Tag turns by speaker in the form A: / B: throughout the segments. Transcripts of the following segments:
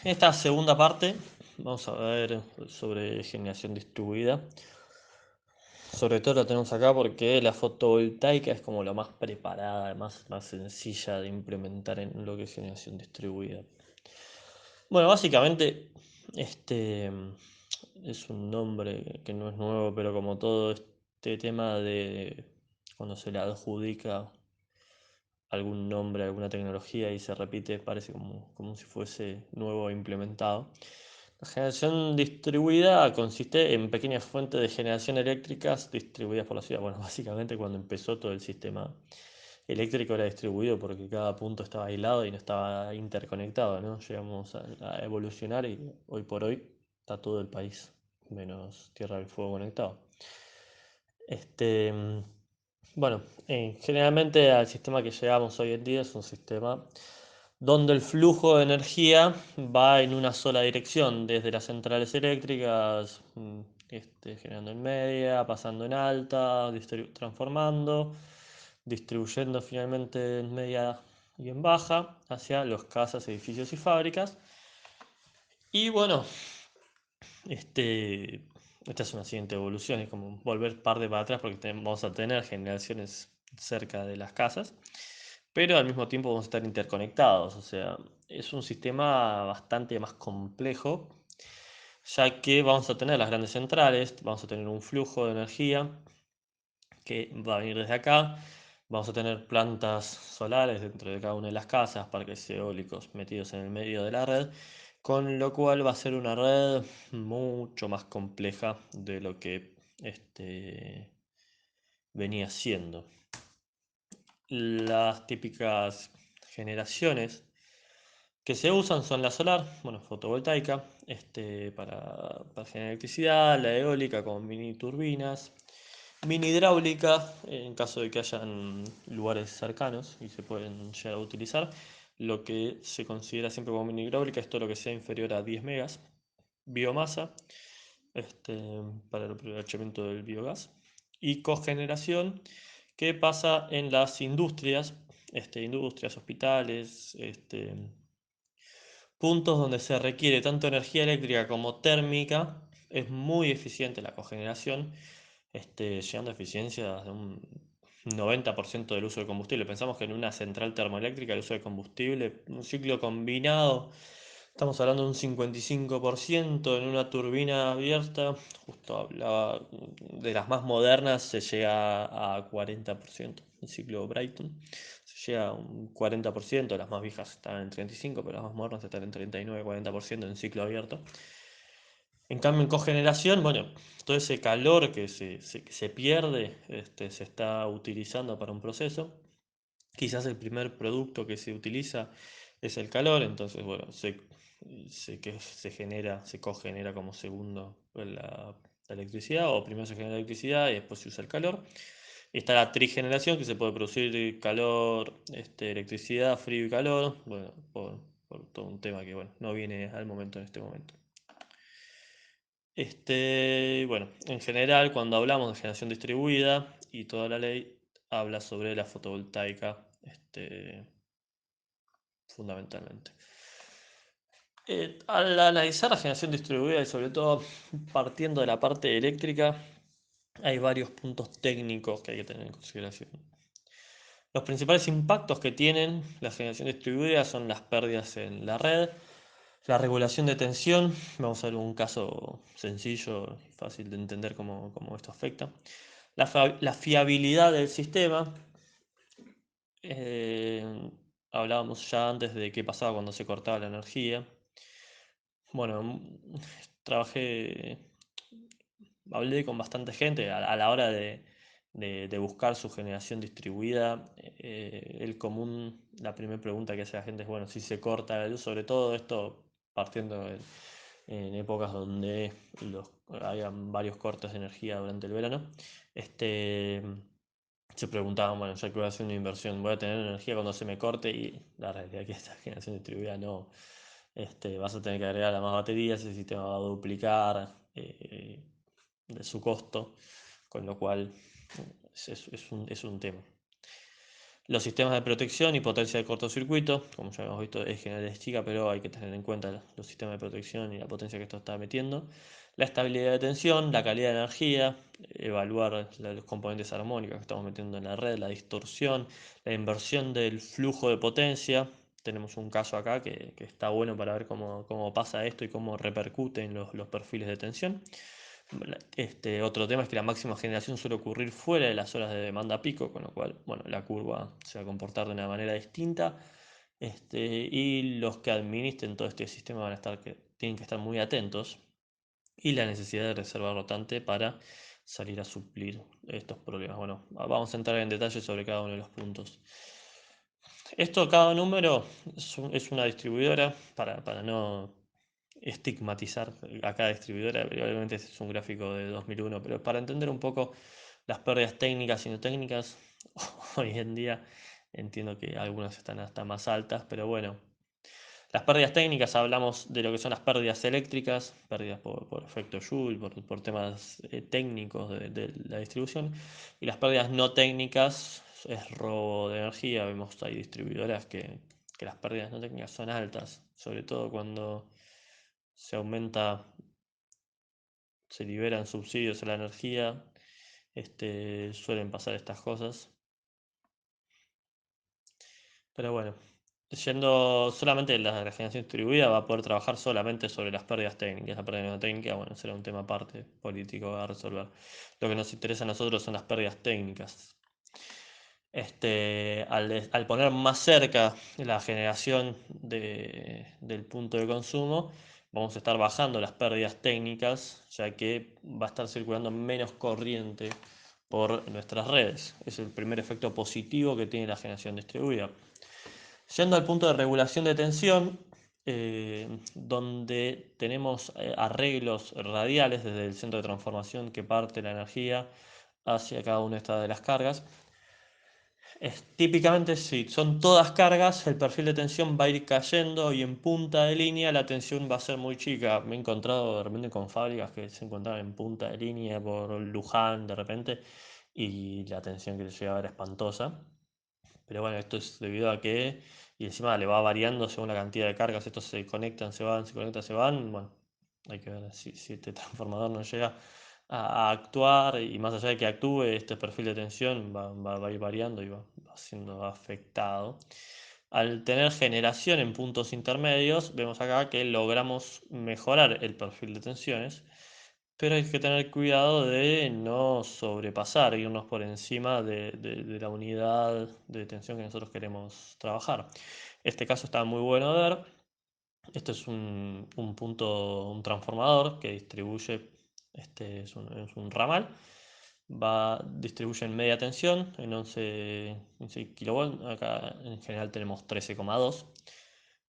A: Esta segunda parte vamos a ver sobre generación distribuida. Sobre todo la tenemos acá porque la fotovoltaica es como la más preparada, más sencilla de implementar en lo que es generación distribuida. Bueno, básicamente este es un nombre que no es nuevo, pero como todo este tema de cuando se le adjudica algún nombre, alguna tecnología y se repite, parece como si fuese nuevo e implementado. La generación distribuida consiste en pequeñas fuentes de generación eléctricas distribuidas por la ciudad. Bueno, básicamente cuando empezó todo el sistema eléctrico era distribuido porque cada punto estaba aislado y no estaba interconectado, ¿no? Llegamos a evolucionar y hoy por hoy está todo el país, menos Tierra del Fuego conectado. Este, bueno, generalmente al sistema que llegamos hoy en día es un sistema donde el flujo de energía va en una sola dirección, desde las centrales eléctricas, generando en media, pasando en alta, transformando, distribuyendo finalmente en media y en baja hacia las casas, edificios y fábricas. Y bueno, este, esta es una siguiente evolución, es como volver parte para atrás porque vamos a tener generaciones cerca de las casas, pero al mismo tiempo vamos a estar interconectados, o sea, es un sistema bastante más complejo, ya que vamos a tener las grandes centrales, vamos a tener un flujo de energía que va a venir desde acá, vamos a tener plantas solares dentro de cada una de las casas, parques eólicos metidos en el medio de la red, con lo cual va a ser una red mucho más compleja de lo que venía siendo. Las típicas generaciones que se usan son la solar, bueno, fotovoltaica, para generar electricidad, la eólica con mini turbinas, mini hidráulica, en caso de que hayan lugares cercanos y se pueden llegar a utilizar. Lo que se considera siempre como mini hidráulica es todo lo que sea inferior a 10 megas. Biomasa, para el aprovechamiento del biogás. Y cogeneración, que pasa en las industrias, industrias, hospitales, puntos donde se requiere tanto energía eléctrica como térmica. Es muy eficiente la cogeneración, llegando a eficiencias de un 90% del uso de combustible. Pensamos que en una central termoeléctrica el uso de combustible, un ciclo combinado, estamos hablando de un 55%. En una turbina abierta. Justo hablaba de las más modernas, se llega a 40%. El ciclo Brayton se llega a un 40%, las más viejas están en 35%, pero las más modernas están en 39-40% en ciclo abierto. En cambio, en cogeneración, bueno, todo ese calor que se pierde, se está utilizando para un proceso. Quizás el primer producto que se utiliza es el calor, entonces, bueno, se genera, se cogenera como segundo la electricidad, o primero se genera electricidad y después se usa el calor. Está la trigeneración, que se puede producir calor, electricidad, frío y calor, bueno, por todo un tema que, bueno, no viene al momento en este momento. Bueno, en general, cuando hablamos de generación distribuida y toda la ley habla sobre la fotovoltaica, fundamentalmente. Al analizar la generación distribuida y sobre todo partiendo de la parte eléctrica, hay varios puntos técnicos que hay que tener en consideración. Los principales impactos que tienen la generación distribuida son las pérdidas en la red, la regulación de tensión. Vamos a ver un caso sencillo y fácil de entender cómo esto afecta. La fiabilidad del sistema. eh, Hablábamos ya antes de qué pasaba cuando se cortaba la energía. Bueno, trabajé, hablé con bastante gente a la hora de buscar su generación distribuida. La primera pregunta que hace la gente es, bueno, si se corta la luz, sobre todo esto partiendo en épocas donde habían varios cortes de energía durante el verano. Este, Se preguntaban, bueno, ya que voy a hacer una inversión, ¿voy a tener energía cuando se me corte? Y la realidad es que esta generación distribuida no. Vas a tener que agregar más baterías, ese sistema va a duplicar de su costo, con lo cual es un tema. Los sistemas de protección y potencia de cortocircuito, como ya hemos visto, es general es chica, pero hay que tener en cuenta los sistemas de protección y la potencia que esto está metiendo. La estabilidad de tensión, la calidad de energía, evaluar los componentes armónicos que estamos metiendo en la red, la distorsión, la inversión del flujo de potencia. Tenemos un caso acá que está bueno para ver cómo pasa esto y cómo repercute en los perfiles de tensión. Otro tema es que la máxima generación suele ocurrir fuera de las horas de demanda pico, con lo cual, bueno, la curva se va a comportar de una manera distinta. Y los que administren todo este sistema tienen que estar muy atentos. Y la necesidad de reserva rotante para salir a suplir estos problemas. Bueno, vamos a entrar en detalle sobre cada uno de los puntos. Esto, cada número es una distribuidora para no estigmatizar a cada distribuidora. Obviamente este es un gráfico de 2001, pero para entender un poco las pérdidas técnicas y no técnicas, hoy en día entiendo que algunas están hasta más altas, pero bueno. Las pérdidas técnicas, hablamos de lo que son las pérdidas eléctricas, pérdidas por efecto Joule, por temas técnicos de la distribución, y las pérdidas no técnicas es robo de energía. Vemos hay distribuidoras que las pérdidas no técnicas son altas, sobre todo cuando se aumenta, se liberan subsidios a la energía, suelen pasar estas cosas. Pero bueno, yendo solamente la generación distribuida va a poder trabajar solamente sobre las pérdidas técnicas. La pérdida no técnica, bueno, será un tema aparte político a resolver. Lo que nos interesa a nosotros son las pérdidas técnicas. Al poner más cerca la generación del punto de consumo, vamos a estar bajando las pérdidas técnicas, ya que va a estar circulando menos corriente por nuestras redes. Es el primer efecto positivo que tiene la generación distribuida. Yendo al punto de regulación de tensión, donde tenemos arreglos radiales desde el centro de transformación que parte la energía hacia cada una de las cargas. Típicamente, si son todas cargas, el perfil de tensión va a ir cayendo y en punta de línea la tensión va a ser muy chica. Me he encontrado de repente con fábricas que se encontraban en punta de línea por Luján de repente y la tensión que les llegaba era espantosa. Pero bueno, esto es debido a que, y encima le va variando según la cantidad de cargas, estos se conectan, se van, se conectan, se van. Bueno, hay que ver si este transformador no llega a actuar, y más allá de que actúe, este perfil de tensión va a ir variando y va siendo afectado. Al tener generación en puntos intermedios, vemos acá que logramos mejorar el perfil de tensiones, pero hay que tener cuidado de no sobrepasar, irnos por encima de la unidad de tensión que nosotros queremos trabajar. Este caso está muy bueno de ver. Esto es un punto, un transformador que distribuye, es un ramal, distribuye en media tensión, en 11 kV, acá en general tenemos 13,2.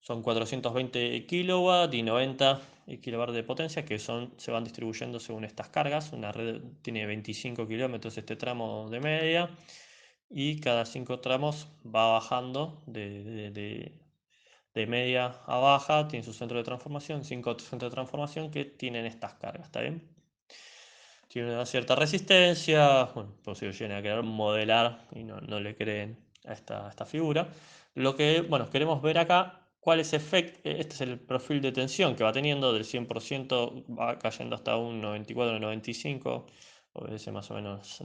A: Son 420 kW y 90 kW de potencia que se van distribuyendo según estas cargas. Una red tiene 25 kilómetros este tramo de media y cada 5 tramos va bajando de media a baja, tiene su centro de transformación, 5 centros de transformación que tienen estas cargas, ¿está bien? Tiene una cierta resistencia, bueno, por si lo llegan a querer modelar y no le creen a esta figura. Lo que, bueno, queremos ver acá, cuál es este es el perfil de tensión que va teniendo del 100%, va cayendo hasta un 94, 95, obedece más o menos,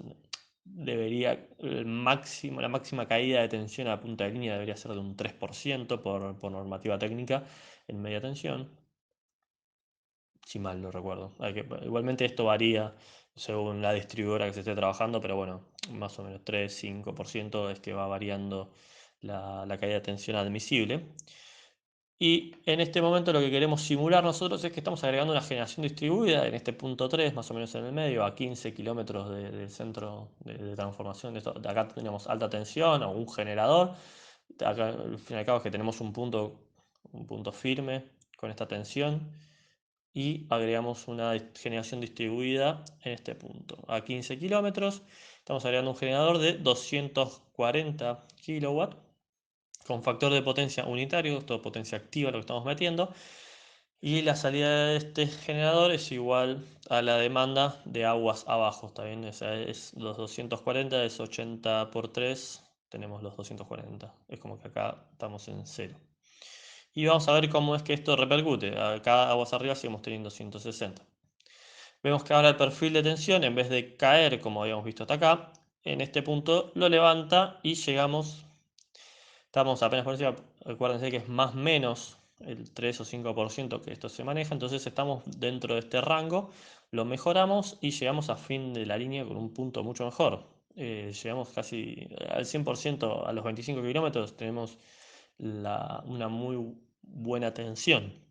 A: la máxima caída de tensión a punta de línea debería ser de un 3% por normativa técnica en media tensión, si mal no recuerdo. Igualmente esto varía según la distribuidora que se esté trabajando, pero bueno, más o menos 3-5% es que va variando la caída de tensión admisible. Y en este momento lo que queremos simular nosotros es que estamos agregando una generación distribuida en este punto 3, más o menos en el medio, a 15 kilómetros del centro de transformación. De acá tenemos alta tensión o un generador. Acá, al fin y al cabo, es que tenemos un punto firme con esta tensión y agregamos una generación distribuida en este punto. A 15 kilómetros estamos agregando un generador de 240 kilowatts con factor de potencia unitario, esto es potencia activa lo que estamos metiendo, y la salida de este generador es igual a la demanda de aguas abajo, ¿está bien? O sea, los 240 es 80 por 3, tenemos los 240. Es como que acá estamos en cero. Y vamos a ver cómo es que esto repercute. Acá aguas arriba seguimos teniendo 160. Vemos que ahora el perfil de tensión, en vez de caer como habíamos visto hasta acá, en este punto lo levanta y llegamos, estamos apenas por encima, acuérdense que es más o menos el 3 o 5% que esto se maneja, entonces estamos dentro de este rango, lo mejoramos y llegamos a fin de la línea con un punto mucho mejor. Llegamos casi al 100% a los 25 kilómetros, tenemos una muy buena tensión.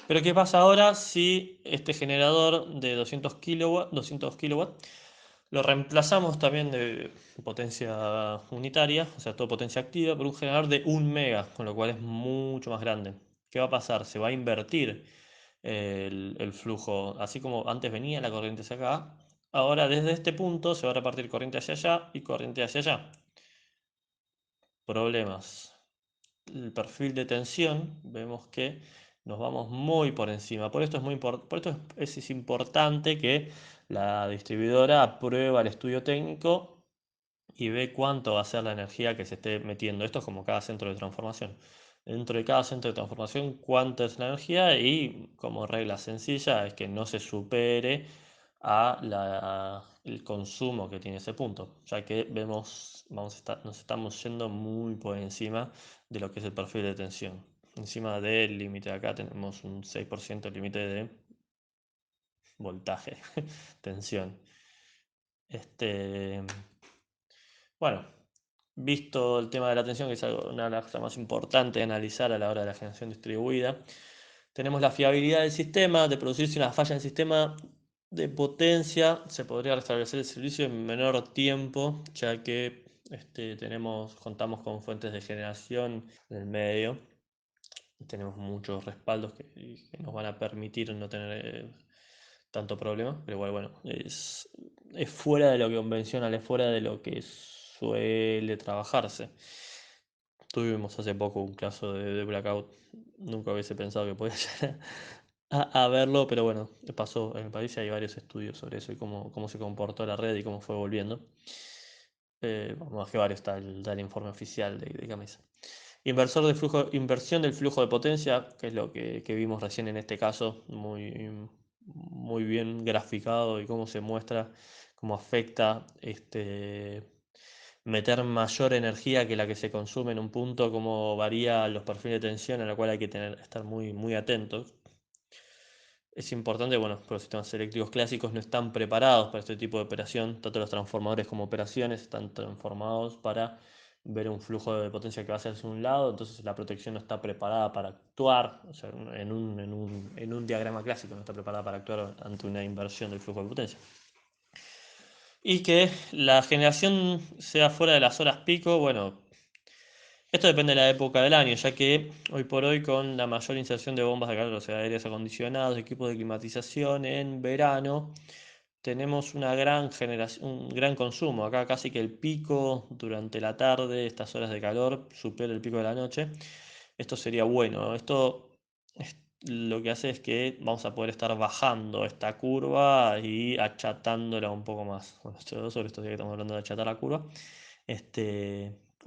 A: Pero ¿qué pasa ahora si este generador de 200 kilowatts lo reemplazamos también de potencia unitaria, o sea, todo potencia activa, por un generador de 1 mega, con lo cual es mucho más grande? ¿Qué va a pasar? Se va a invertir el flujo, así como antes venía la corriente hacia acá, ahora desde este punto se va a repartir corriente hacia allá y corriente hacia allá. Problemas. El perfil de tensión, vemos que nos vamos muy por encima. Por esto es importante que la distribuidora aprueba el estudio técnico y ve cuánto va a ser la energía que se esté metiendo. Esto es como cada centro de transformación. Dentro de cada centro de transformación, cuánta es la energía y como regla sencilla es que no se supere el consumo que tiene ese punto, ya que nos estamos yendo muy por encima de lo que es el perfil de tensión. Encima del límite de acá tenemos un 6% límite de voltaje, tensión. Este, bueno, visto el tema de la tensión, que es una de las cosas más importantes de analizar a la hora de la generación distribuida, tenemos la fiabilidad del sistema. De producirse una falla en el sistema de potencia, se podría restablecer el servicio en menor tiempo, ya que contamos con fuentes de generación en el medio. Tenemos muchos respaldos que nos van a permitir no tener tanto problema, pero igual, bueno, es fuera de lo convencional, es fuera de lo que suele trabajarse. Tuvimos hace poco un caso de blackout, nunca hubiese pensado que podía llegar a verlo, pero bueno, pasó en el país y hay varios estudios sobre eso y cómo se comportó la red y cómo fue volviendo. Más que varios está el informe oficial de Gamesa. Inversión del flujo de potencia, que es lo que vimos recién en este caso, muy bien graficado y cómo se muestra, cómo afecta meter mayor energía que la que se consume en un punto, cómo varía los perfiles de tensión, a la cual hay que estar muy atentos. Es importante, bueno, porque los sistemas eléctricos clásicos no están preparados para este tipo de operación, tanto los transformadores como operaciones están transformados para ver un flujo de potencia que va hacia un lado, entonces la protección no está preparada para actuar, o sea, en un diagrama clásico no está preparada para actuar ante una inversión del flujo de potencia. Y que la generación sea fuera de las horas pico, bueno, esto depende de la época del año, ya que hoy por hoy con la mayor inserción de bombas de calor, o sea, aéreos acondicionados, equipos de climatización en verano, tenemos una gran generación, un gran consumo. Acá casi que el pico durante la tarde, estas horas de calor, supera el pico de la noche. Esto sería bueno. Lo que hace es que vamos a poder estar bajando esta curva y achatándola un poco más. Bueno, sobre estos días que estamos hablando de achatar la curva,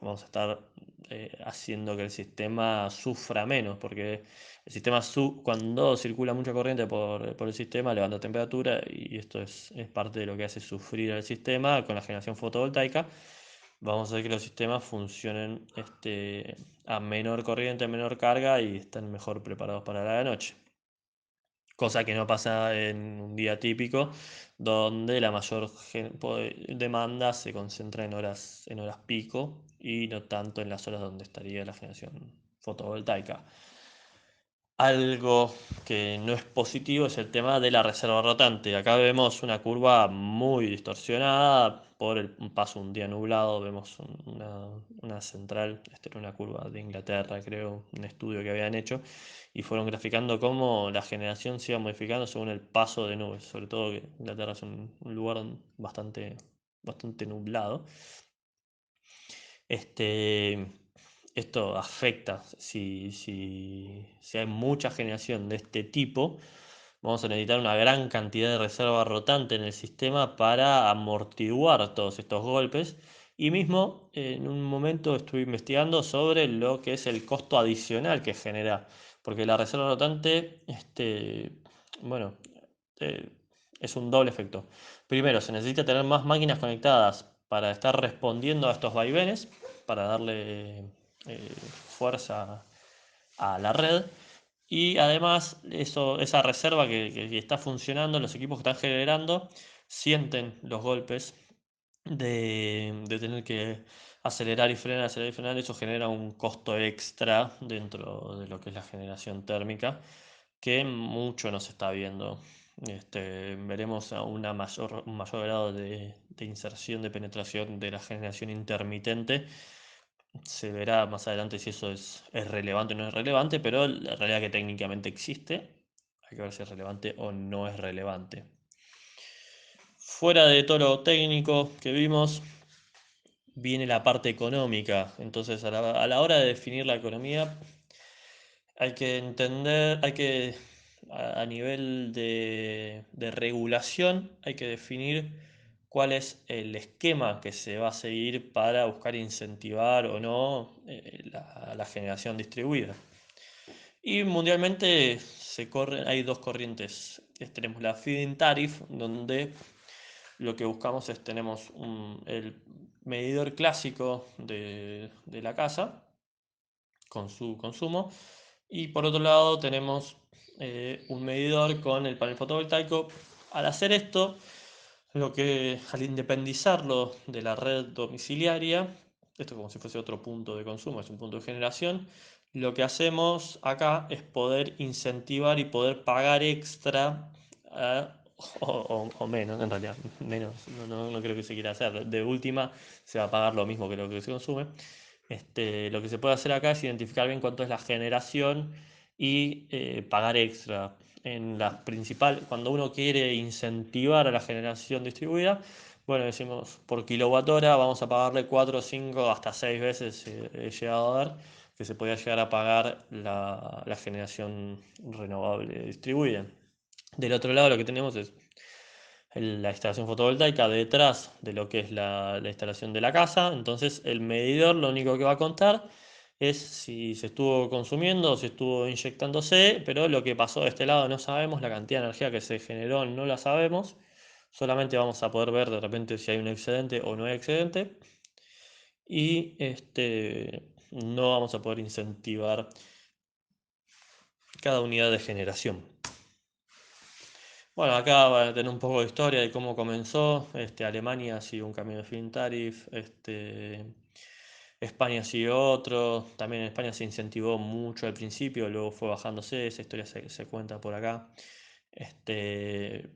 A: vamos a estar haciendo que el sistema sufra menos, porque el sistema cuando circula mucha corriente por el sistema levanta temperatura y esto es parte de lo que hace sufrir al sistema con la generación fotovoltaica. Vamos a hacer que los sistemas funcionen a menor corriente, a menor carga y estén mejor preparados para la noche. Cosa que no pasa en un día típico, donde la mayor demanda se concentra en horas pico y no tanto en las horas donde estaría la generación fotovoltaica. Algo que no es positivo es el tema de la reserva rotante. Acá vemos una curva muy distorsionada por el paso un día nublado. Vemos una central, esta era una curva de Inglaterra, creo, un estudio que habían hecho, y fueron graficando cómo la generación se iba modificando según el paso de nubes. Sobre todo que Inglaterra es un lugar bastante nublado. Esto afecta, si hay mucha generación de este tipo, vamos a necesitar una gran cantidad de reserva rotante en el sistema para amortiguar todos estos golpes Y mismo en un momento estuve investigando sobre lo que es el costo adicional que genera, porque la reserva rotante, bueno, eh, es un doble efecto. Primero, se necesita tener más máquinas conectadas para estar respondiendo a estos vaivenes, para darle fuerza a la red. Y además, esa reserva que está funcionando, los equipos que están generando, sienten los golpes de tener que acelerar y frenar. Eso genera un costo extra dentro de lo que es la generación térmica, que mucho no se está viendo. Veremos a un mayor grado de inserción, de penetración de la generación intermitente. Se verá más adelante si eso es relevante o no es relevante, pero la realidad que técnicamente existe, hay que ver si es relevante o no es relevante. Fuera de todo lo técnico que vimos, viene la parte económica. Entonces, a la hora de definir la economía, hay que entender, a nivel de regulación, hay que definir cuál es el esquema que se va a seguir para buscar incentivar o no la generación distribuida. Y mundialmente hay dos corrientes. Tenemos la feed-in tariff, donde lo que buscamos es, tenemos el medidor clásico de la casa, con su consumo, y por otro lado tenemos un medidor con el panel fotovoltaico. Al hacer esto, al independizarlo de la red domiciliaria, esto como si fuese otro punto de consumo, es un punto de generación, lo que hacemos acá es poder incentivar y poder pagar extra, o menos, en realidad, menos, no creo que se quiera hacer. De última, se va a pagar lo mismo que lo que se consume. Lo que se puede hacer acá es identificar bien cuánto es la generación y pagar extra. Cuando uno quiere incentivar a la generación distribuida, bueno, decimos por kilowatt hora vamos a pagarle 4, 5, hasta 6 veces, he llegado a ver que se podía llegar a pagar la generación renovable distribuida. Del otro lado lo que tenemos es la instalación fotovoltaica detrás de lo que es la instalación de la casa. Entonces el medidor lo único que va a contar es si se estuvo consumiendo o si estuvo inyectándose, pero lo que pasó de este lado no sabemos, la cantidad de energía que se generó no la sabemos. Solamente vamos a poder ver de repente si hay un excedente o no hay excedente. Y no vamos a poder incentivar cada unidad de generación. Bueno, acá va a tener un poco de historia de cómo comenzó. Alemania siguió un camino de feed-in tariff, España siguió otro. También en España se incentivó mucho al principio, luego fue bajándose. Esa historia se cuenta por acá. Este,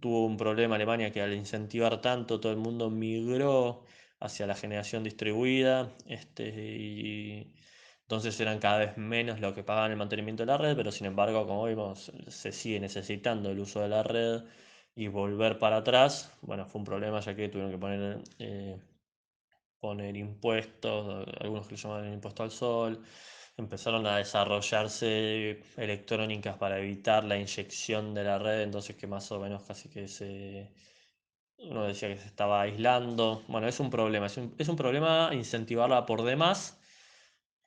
A: Tuvo un problema Alemania, que al incentivar tanto, todo el mundo migró hacia la generación distribuida. Y entonces eran cada vez menos lo que pagaban el mantenimiento de la red, pero sin embargo, como vimos, se sigue necesitando el uso de la red, y volver para atrás, bueno, fue un problema, ya que tuvieron que poner impuestos, algunos que lo llamaban el impuesto al sol. Empezaron a desarrollarse electrónicas para evitar la inyección de la red, entonces que más o menos casi que uno decía que se estaba aislando. Bueno, es un problema, es un problema incentivarla por demás.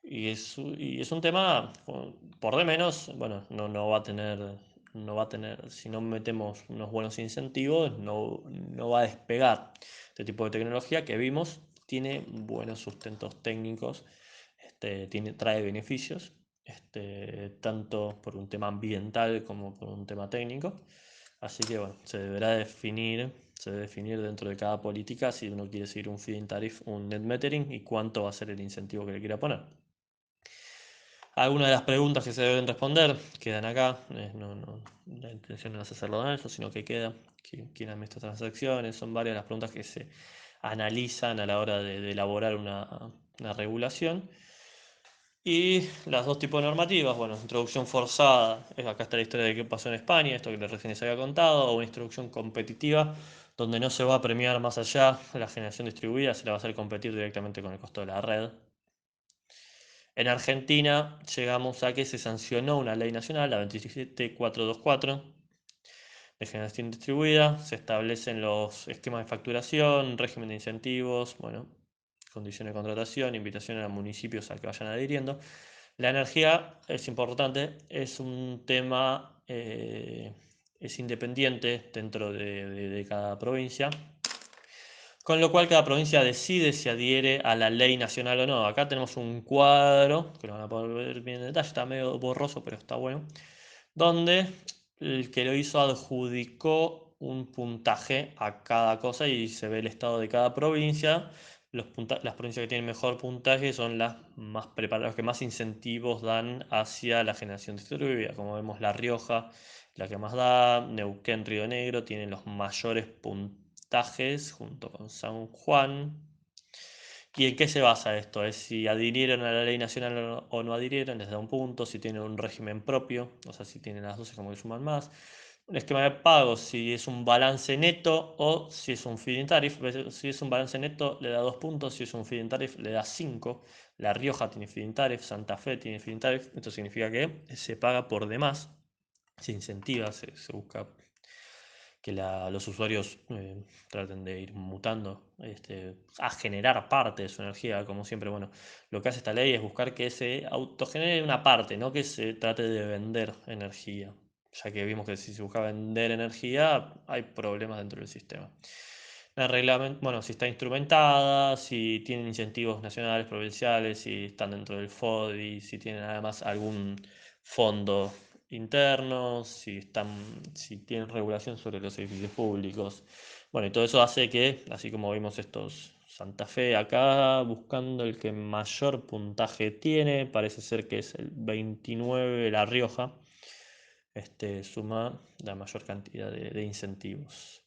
A: Y es un tema, por de menos, bueno, no va a tener, si no metemos unos buenos incentivos, no va a despegar. Este tipo de tecnología que vimos tiene buenos sustentos técnicos, trae beneficios, tanto por un tema ambiental como por un tema técnico. Así que bueno, se debe definir dentro de cada política si uno quiere seguir un feed-in tariff, un net metering, y cuánto va a ser el incentivo que le quiera poner. Algunas de las preguntas que se deben responder quedan acá. La intención no es hacerlo de eso, sino que queda quién administra transacciones. Son varias las preguntas que se analizan a la hora de elaborar una regulación. Y las dos tipos de normativas, bueno, introducción forzada, acá está la historia de qué pasó en España, esto que recién les había contado, o una introducción competitiva, donde no se va a premiar más allá de la generación distribuida, se la va a hacer competir directamente con el costo de la red. En Argentina llegamos a que se sancionó una ley nacional, la 27424, de generación distribuida. Se establecen los esquemas de facturación, régimen de incentivos, bueno, condiciones de contratación, invitaciones a municipios a que vayan adhiriendo. La energía es importante, es un tema, es independiente dentro de cada provincia, con lo cual cada provincia decide si adhiere a la ley nacional o no. Acá tenemos un cuadro, que lo van a poder ver bien en detalle, está medio borroso, pero está bueno, donde el que lo hizo adjudicó un puntaje a cada cosa y se ve el estado de cada provincia. Las provincias que tienen mejor puntaje son las más preparadas, que más incentivos dan hacia la generación distribuida. Como vemos, La Rioja, la que más da, Neuquén, Río Negro, tienen los mayores puntajes junto con San Juan. ¿Y en qué se basa esto? Es si adhirieron a la ley nacional o no adhirieron, les da un punto, si tienen un régimen propio, o sea, si tienen las dos es como que suman más. Un esquema de pago, si es un balance neto o si es un feed-in tariff. Si es un balance neto le da 2 puntos, si es un feed-in tariff le da 5. La Rioja tiene feed-in tariff, Santa Fe tiene feed-in tariff. Esto significa que se paga por demás, se incentiva, se busca que los usuarios traten de ir mutando a generar parte de su energía, como siempre. Bueno, lo que hace esta ley es buscar que se autogenere una parte, no que se trate de vender energía, ya que vimos que si se busca vender energía hay problemas dentro del sistema. El reglamento, bueno, si está instrumentada, si tienen incentivos nacionales, provinciales, si están dentro del FODI, si tienen además algún fondo internos, si tienen regulación sobre los edificios públicos. Bueno, y todo eso hace que, así como vimos estos Santa Fe acá, buscando el que mayor puntaje tiene, parece ser que es el 29 La Rioja, suma la mayor cantidad de incentivos.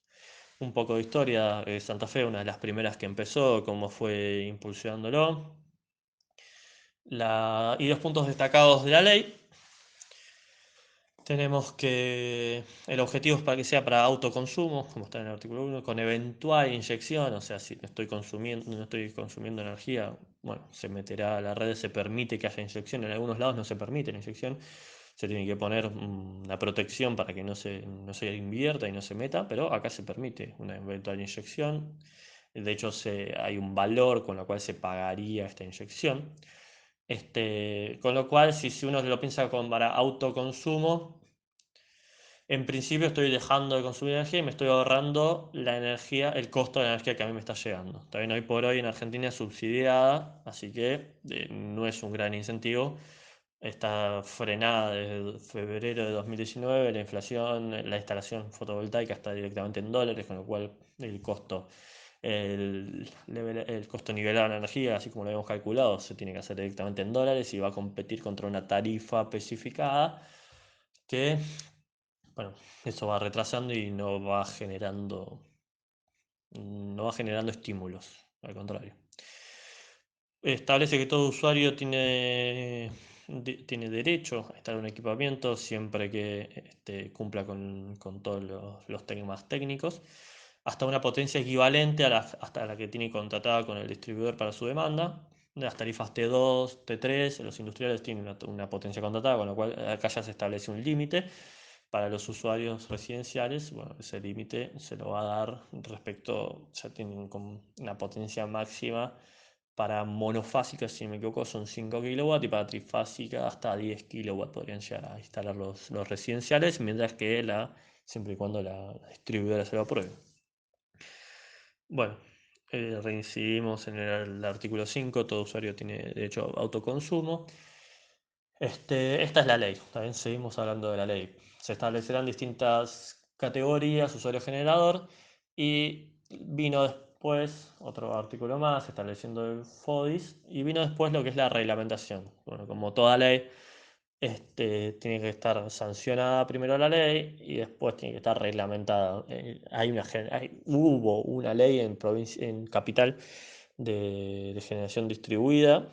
A: Un poco de historia, Santa Fe, una de las primeras que empezó, cómo fue impulsándolo. Y los puntos destacados de la ley. Tenemos que el objetivo es para que sea para autoconsumo, como está en el artículo 1, con eventual inyección, o sea, si no estoy consumiendo energía, bueno, se meterá a la red, se permite que haya inyección, en algunos lados no se permite la inyección, se tiene que poner una protección para que no se invierta y no se meta, pero acá se permite una eventual inyección, de hecho hay un valor con el cual se pagaría esta inyección. Con lo cual, si uno lo piensa para autoconsumo, en principio estoy dejando de consumir energía y me estoy ahorrando la energía, el costo de la energía que a mí me está llegando. También hoy por hoy en Argentina es subsidiada, así que no es un gran incentivo. Está frenada desde febrero de 2019, la inflación, la instalación fotovoltaica está directamente en dólares, con lo cual el costo el costo nivelado de la energía, así como lo habíamos calculado, se tiene que hacer directamente en dólares y va a competir contra una tarifa especificada que, bueno, eso va retrasando y no va generando estímulos, al contrario. Establece que todo usuario tiene derecho a estar en un equipamiento siempre que cumpla con todos los temas técnicos, hasta una potencia equivalente hasta la que tiene contratada con el distribuidor para su demanda. Las tarifas T2, T3, los industriales tienen una potencia contratada, con lo cual acá ya se establece un límite. Para los usuarios residenciales, bueno, ese límite se lo va a dar ya tienen como una potencia máxima para monofásica, si no me equivoco, son 5 kW y para trifásica hasta 10 kW podrían llegar a instalar los residenciales, mientras que siempre y cuando la distribuidora se lo apruebe. Bueno, reincidimos en el artículo 5, todo usuario tiene derecho a autoconsumo. Esta es la ley, también seguimos hablando de la ley. Se establecerán distintas categorías, usuario generador, y vino después otro artículo más estableciendo el FODIS, y vino después lo que es la reglamentación. Bueno, como toda ley, tiene que estar sancionada primero la ley y después tiene que estar reglamentada. Hubo una ley en Capital de generación distribuida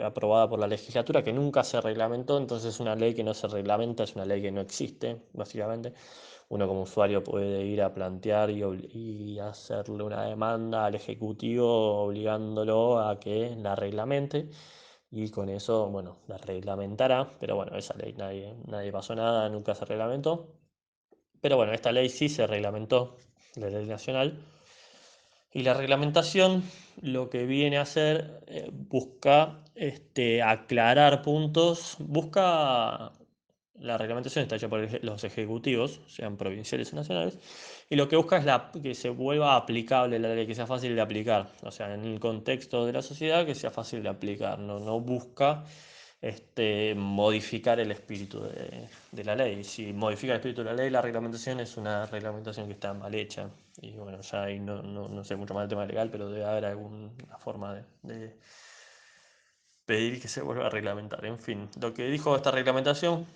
A: aprobada por la legislatura que nunca se reglamentó, entonces una ley que no se reglamenta es una ley que no existe, básicamente. Uno como usuario puede ir a plantear y hacerle una demanda al Ejecutivo obligándolo a que la reglamente y con eso, bueno, la reglamentará, pero bueno, esa ley nadie pasó nada, nunca se reglamentó. Pero bueno, esta ley sí se reglamentó, la ley nacional, Y la reglamentación lo que viene a hacer, busca aclarar puntos, la reglamentación está hecha por los ejecutivos, sean provinciales o nacionales, y lo que busca es que se vuelva aplicable la ley, que sea fácil de aplicar, o sea, en el contexto de la sociedad que sea fácil de aplicar, no busca modificar el espíritu de la ley. Si modifica el espíritu de la ley, la reglamentación es una reglamentación que está mal hecha. Y bueno, ya ahí no sé mucho más del tema legal, pero debe haber alguna forma de pedir que se vuelva a reglamentar. En fin, lo que dijo esta reglamentación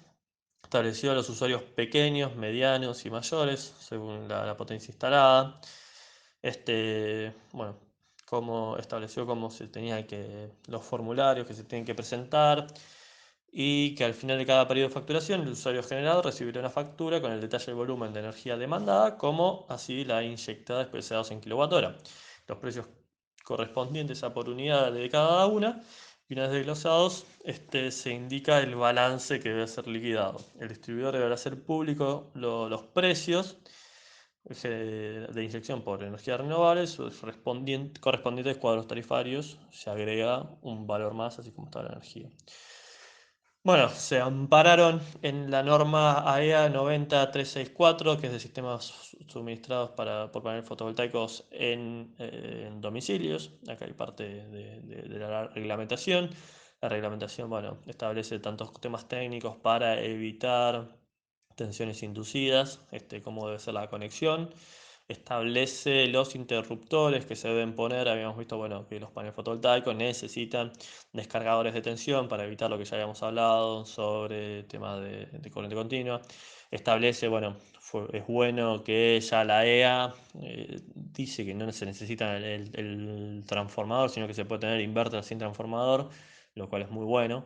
A: estableció a los usuarios pequeños, medianos y mayores, según la potencia instalada. Bueno, estableció cómo se tenía los formularios que se tienen que presentar y que al final de cada periodo de facturación el usuario generado recibirá una factura con el detalle del volumen de energía demandada, como así la inyectada expresados en kWh. Los precios correspondientes a por unidad de cada una, y una vez desglosados, se indica el balance que debe ser liquidado. El distribuidor deberá hacer público los precios de inyección por energía renovable, sus correspondientes cuadros tarifarios, se agrega un valor más, así como está la energía. Bueno, se ampararon en la norma AEA 90364, que es de sistemas suministrados por paneles fotovoltaicos en domicilios. Acá hay parte de la reglamentación. La reglamentación, bueno, establece tantos temas técnicos para evitar tensiones inducidas, cómo debe ser la conexión. Establece los interruptores que se deben poner. Habíamos visto, bueno, que los paneles fotovoltaicos necesitan descargadores de tensión para evitar lo que ya habíamos hablado sobre temas de corriente continua. Establece, bueno, es bueno que ya la EA dice que no se necesita el transformador, sino que se puede tener inverter sin transformador, lo cual es muy bueno.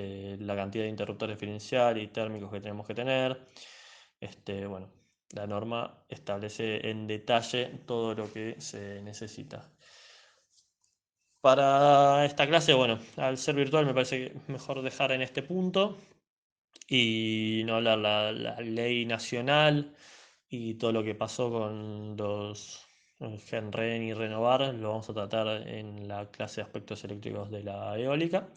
A: La cantidad de interruptores diferencial y térmicos que tenemos que tener. Bueno, la norma establece en detalle todo lo que se necesita. Para esta clase, bueno, al ser virtual me parece que es mejor dejar en este punto y no hablar la ley nacional y todo lo que pasó con los Genren y Renovar, lo vamos a tratar en la clase de aspectos eléctricos de la eólica.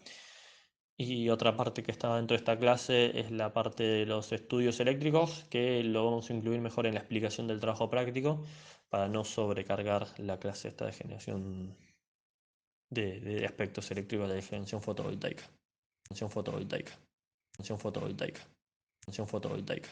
A: Y otra parte que está dentro de esta clase es la parte de los estudios eléctricos, que lo vamos a incluir mejor en la explicación del trabajo práctico para no sobrecargar la clase esta de generación de aspectos eléctricos de la generación fotovoltaica. Generación fotovoltaica. Generación fotovoltaica. Generación fotovoltaica.